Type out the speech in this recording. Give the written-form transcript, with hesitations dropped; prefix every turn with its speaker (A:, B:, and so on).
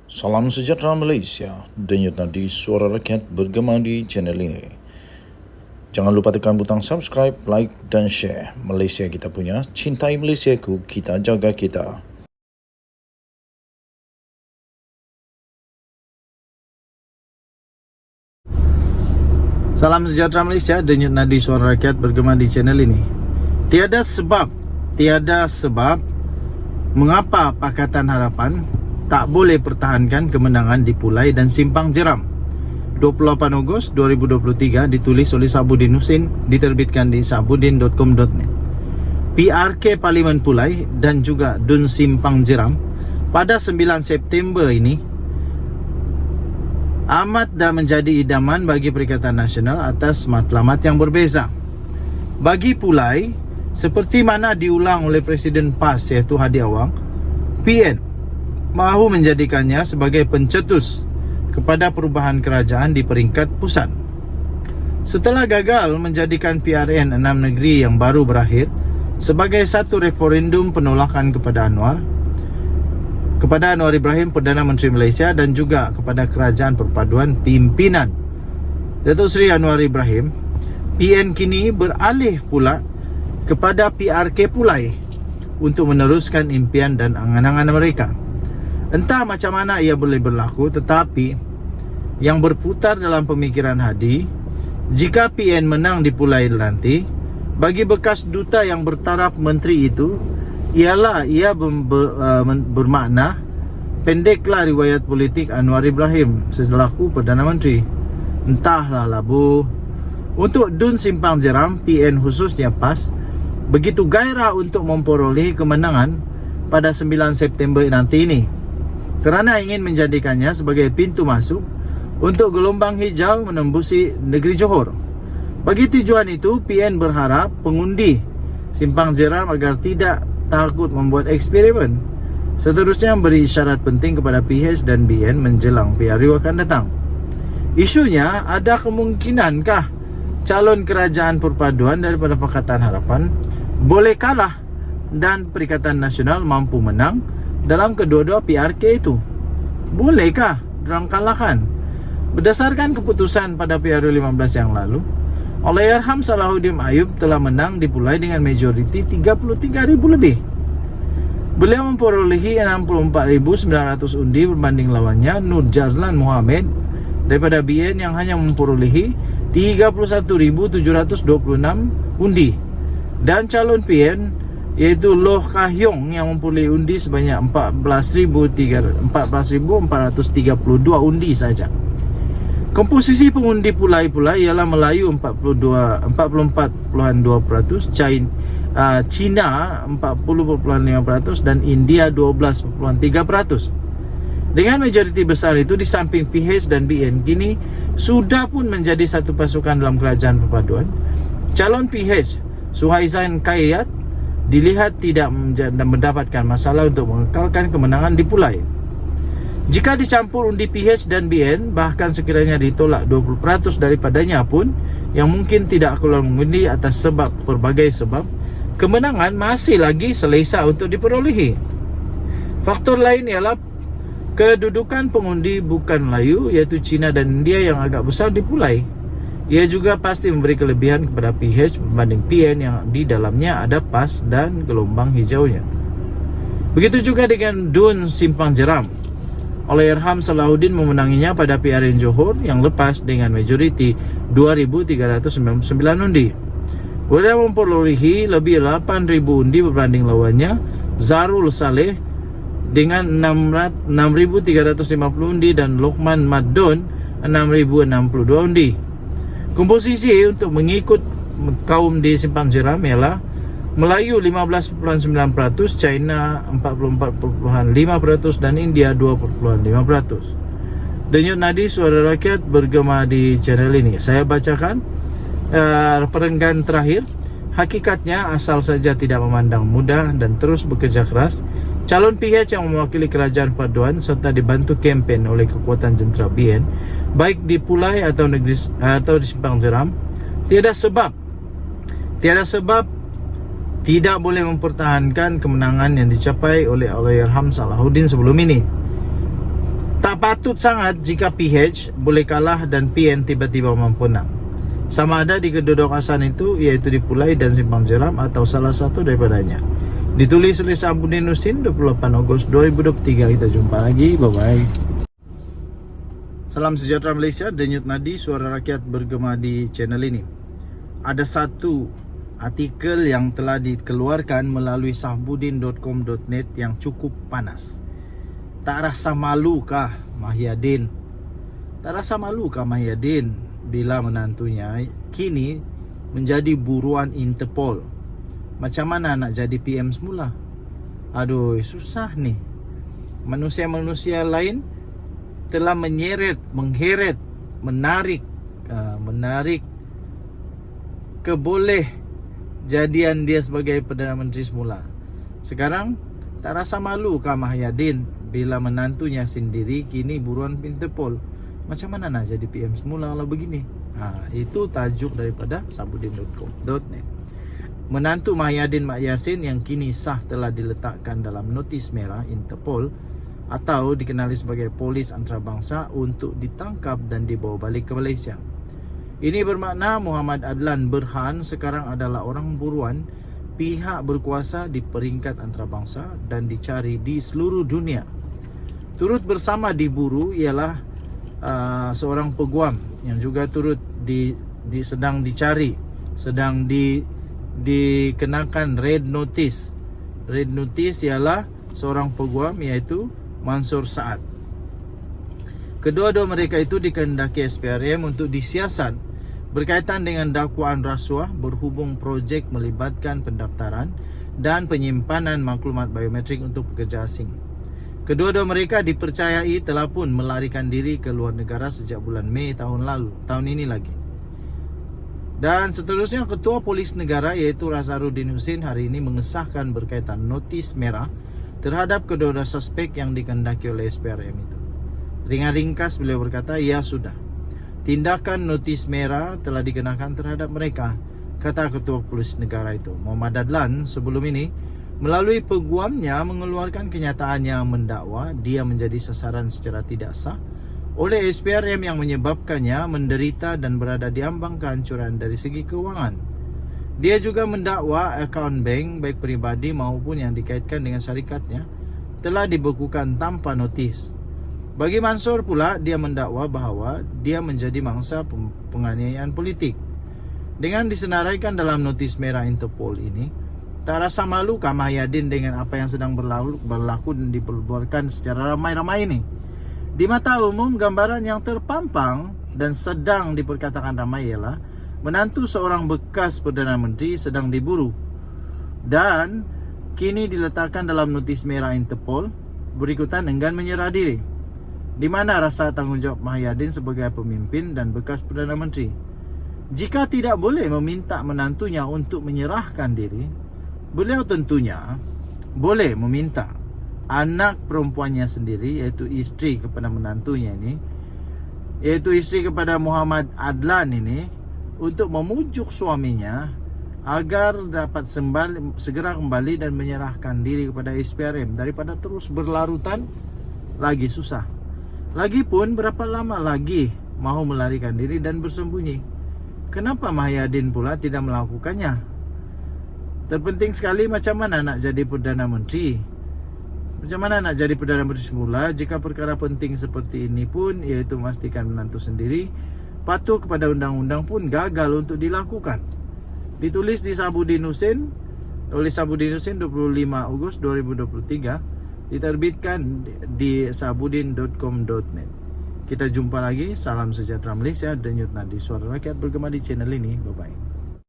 A: Salam sejahtera Malaysia, denyut nadi suara rakyat bergema di channel ini. Jangan lupa tekan butang subscribe, like dan share. Malaysia kita punya, cintai Malaysiaku, kita jaga kita.
B: Salam sejahtera Malaysia, denyut nadi suara rakyat bergema di channel ini. Tiada sebab mengapa Pakatan Harapan tak boleh pertahankan kemenangan di Pulai dan Simpang Jeram. 28 Ogos 2023 ditulis oleh Sabudin Husin, diterbitkan di sabudin.com.net. PRK Parlimen Pulai dan juga Dun Simpang Jeram pada 9 September ini amat dah menjadi idaman bagi Perikatan Nasional atas matlamat yang berbeza. Bagi Pulai, seperti mana diulang oleh Presiden PAS iaitu Hadi Awang, PN mahu menjadikannya sebagai pencetus kepada perubahan kerajaan di peringkat pusat. Setelah gagal menjadikan PRN 6 negeri yang baru berakhir sebagai satu referendum penolakan kepada Anwar Ibrahim, Perdana Menteri Malaysia, dan juga kepada Kerajaan Perpaduan Pimpinan Datuk Seri Anwar Ibrahim, PN kini beralih pula kepada PRK Pulai untuk meneruskan impian dan angan-angan mereka. Entah macam mana ia boleh berlaku, tetapi yang berputar dalam pemikiran Hadi, jika PN menang di Pulai nanti, bagi bekas duta yang bertaraf menteri itu, ialah ia bermakna pendeklah riwayat politik Anwar Ibrahim selaku Perdana Menteri. Entahlah labu. Untuk Dun Simpang Jeram, PN khususnya PAS begitu gairah untuk memperolehi kemenangan pada 9 September nanti ini, kerana ingin menjadikannya sebagai pintu masuk untuk gelombang hijau menembusi negeri Johor. Bagi tujuan itu, PN berharap pengundi Simpang Jeram agar tidak takut membuat eksperimen. Seterusnya beri isyarat penting kepada PH dan BN menjelang PRU akan datang. Isunya, ada kemungkinankah calon kerajaan perpaduan daripada Pakatan Harapan boleh kalah dan Perikatan Nasional mampu menang dalam kedua-dua PRK itu? Bolehkah diorang kalahkan? Berdasarkan keputusan pada PRU 15 yang lalu, Allahyarham Salahuddin Ayub telah menang di Pulai dengan majoriti 33,000 lebih. Beliau memperolehi 64,900 undi berbanding lawannya Nur Jazlan Mohamed daripada BN yang hanya memperolehi 31,726 undi, dan calon PN iaitu Loh Kah Yong yang memperolehi undi sebanyak 14,432 undi saja. Komposisi pengundi Pulai pula ialah Melayu 44.2%, China 40.5% dan India 12.3%. Dengan majoriti besar itu, di samping PH dan BN kini sudah pun menjadi satu pasukan dalam kerajaan perpaduan, calon PH Suhaizan Kayat dilihat tidak mendapatkan masalah untuk mengekalkan kemenangan di Pulai. Jika dicampur undi PH dan BN, bahkan sekiranya ditolak 20% daripadanya pun, yang mungkin tidak keluar mengundi atas berbagai sebab, kemenangan masih lagi selesa untuk diperolehi. Faktor lain ialah kedudukan pengundi bukan Melayu iaitu China dan India yang agak besar di Pulai. Ia juga pasti memberi kelebihan kepada PH berbanding PN yang di dalamnya ada PAS dan gelombang hijaunya. Begitu juga dengan Dun Simpang Jeram. Allahyarham Salahuddin memenanginya pada PRN Johor yang lepas dengan majoriti 2,399 undi. Beliau memperolehi lebih 8,000 undi berbanding lawannya Zarul Saleh dengan 6,350 undi dan Lokman Madon 6,062 undi. Komposisi untuk mengikut kaum di Simpang Jeram ialah Melayu 15.9%, China 44.5% dan India 2.5%. Denyut nadi suara rakyat bergema di channel ini. Saya bacakan perenggan terakhir. Hakikatnya, asal saja tidak memandang mudah dan terus bekerja keras, calon PH yang mewakili kerajaan perpaduan serta dibantu kempen oleh kekuatan jentera BN, baik di Pulai atau di Simpang Jeram, tiada sebab tidak boleh mempertahankan kemenangan yang dicapai oleh Allahyarham Salahuddin sebelum ini. Tak patut sangat jika PH boleh kalah dan PN tiba-tiba mempunang. Sama ada di kedua kawasan itu, iaitu di Pulai dan Simpang Jeram atau salah satu daripadanya. Ditulis oleh Sabudin Husin 28 Ogos 2023. Kita jumpa lagi. Bye-bye. Salam sejahtera Malaysia. Denyut nadi suara rakyat bergema di channel ini. Ada satu artikel yang telah dikeluarkan melalui sahbudin.com.net yang cukup panas. Tak rasa malu kah Mahyadin? Tak rasa malu kah Mahyadin bila menantunya kini menjadi buruan Interpol? Macam mana nak jadi PM semula? Aduh, susah nih. Manusia-manusia lain telah menyeret, mengheret, menarik keboleh jadian dia sebagai Perdana Menteri semula. Sekarang tak rasa malu kah Mahyadin bila menantunya sendiri kini buruan Interpol? Macam mana nak jadi PM semula kalau begini? Itu tajuk daripada sabudin.com.net. Menantu Mahyadin Mak Yassin yang kini sah telah diletakkan dalam notis merah Interpol atau dikenali sebagai polis antarabangsa untuk ditangkap dan dibawa balik ke Malaysia. Ini bermakna Muhammad Adlan Berhan sekarang adalah orang buruan pihak berkuasa di peringkat antarabangsa dan dicari di seluruh dunia. Turut bersama diburu ialah seorang peguam yang juga turut sedang dicari, sedang dikenakan red notice. Red notice ialah seorang peguam iaitu Mansur Saad. Kedua-dua mereka itu dikehendaki SPRM untuk disiasat berkaitan dengan dakwaan rasuah berhubung projek melibatkan pendaftaran dan penyimpanan maklumat biometrik untuk pekerja asing. Kedua-dua mereka dipercayai telah pun melarikan diri ke luar negara sejak bulan Mei tahun ini lagi. Dan seterusnya Ketua Polis Negara iaitu Razarudin Husin hari ini mengesahkan berkaitan notis merah terhadap kedua-dua suspek yang dikehendaki oleh SPRM itu. Ringan ringkas beliau berkata, ya sudah. Tindakan notis merah telah dikenakan terhadap mereka, kata Ketua Polis Negara itu. Muhammad Adlan sebelum ini melalui peguamnya mengeluarkan kenyataan yang mendakwa dia menjadi sasaran secara tidak sah oleh SPRM yang menyebabkannya menderita dan berada di ambang kehancuran dari segi keuangan. Dia juga mendakwa akaun bank baik peribadi maupun yang dikaitkan dengan syarikatnya telah dibekukan tanpa notis. Bagi Mansur pula, dia mendakwa bahawa dia menjadi mangsa penganiayaan politik. Dengan disenaraikan dalam notis merah Interpol ini, tak rasa malu kah Mahyadin dengan apa yang sedang berlaku dan diperbuatkan secara ramai-ramai ini? Di mata umum, gambaran yang terpampang dan sedang diperkatakan ramai ialah menantu seorang bekas Perdana Menteri sedang diburu dan kini diletakkan dalam notis merah Interpol berikutan enggan menyerah diri. Di mana rasa tanggungjawab Mahyadin sebagai pemimpin dan bekas Perdana Menteri? Jika tidak boleh meminta menantunya untuk menyerahkan diri, beliau tentunya boleh meminta anak perempuannya sendiri, iaitu isteri kepada menantunya ini, iaitu isteri kepada Muhammad Adlan ini, untuk memujuk suaminya agar dapat segera kembali dan menyerahkan diri kepada SPRM daripada terus berlarutan lagi susah. Lagipun berapa lama lagi mahu melarikan diri dan bersembunyi? Kenapa Mahyadin pula tidak melakukannya? Terpenting sekali macam mana nak jadi Perdana Menteri. Macam mana nak jadi Perdana Menteri semula jika perkara penting seperti ini pun, iaitu memastikan menantu sendiri patuh kepada undang-undang pun gagal untuk dilakukan. Ditulis di Sabudin Husin oleh Sabudin Husin 25 Ogos 2023, diterbitkan di sabudin.com.net. Kita jumpa lagi. Salam sejahtera Malaysia. Denyut nadi suara rakyat bergema di channel ini. Bye-bye.